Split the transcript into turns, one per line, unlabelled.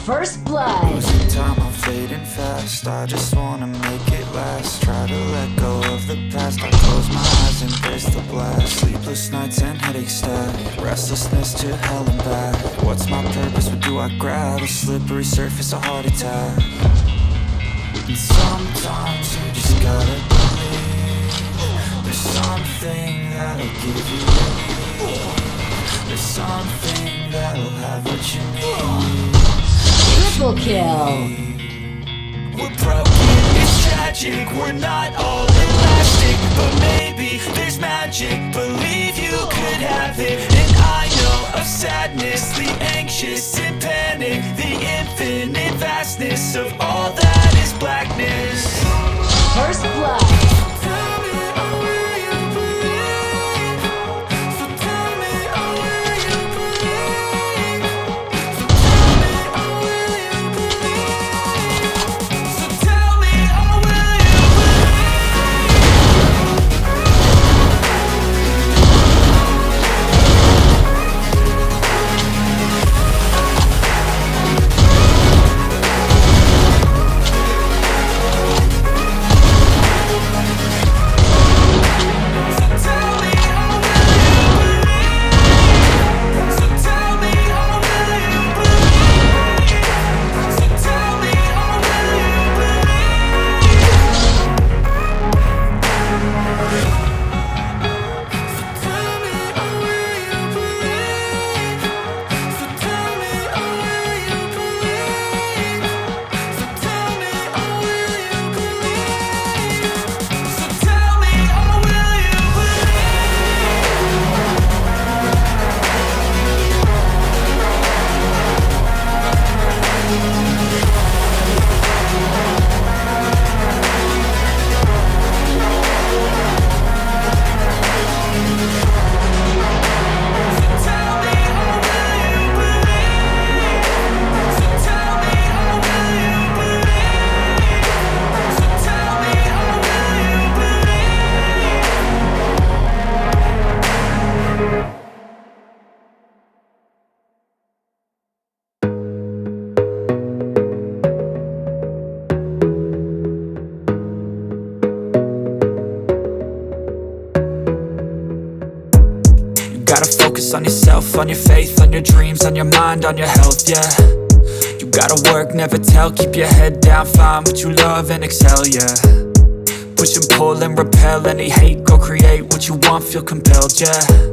First blood.
Losing time, I'm fading fast. I just wanna make it last. Try to let go of the past. I close my eyes, embrace the blast. Sleepless nights and headaches stack. Restlessness to hell and back. What's my purpose? What do I grab? A slippery surface, a heart attack. And sometimes you just gotta believe. There's something that'll give you relief. There's something that'll have what you need.
Triple kill.
We're broken, it's tragic. We're not all elastic, but maybe there's magic. Believe you could have it. And I know of sadness, the anxious and panic, the infinite vastness of all that is blackness.
First blood.
Gotta focus on yourself, on your faith, on your dreams, on your mind, on your health, yeah. You gotta work, never tell, keep your head down, find what you love and excel, yeah. Push and pull and repel any hate, go create what you want, feel compelled, yeah.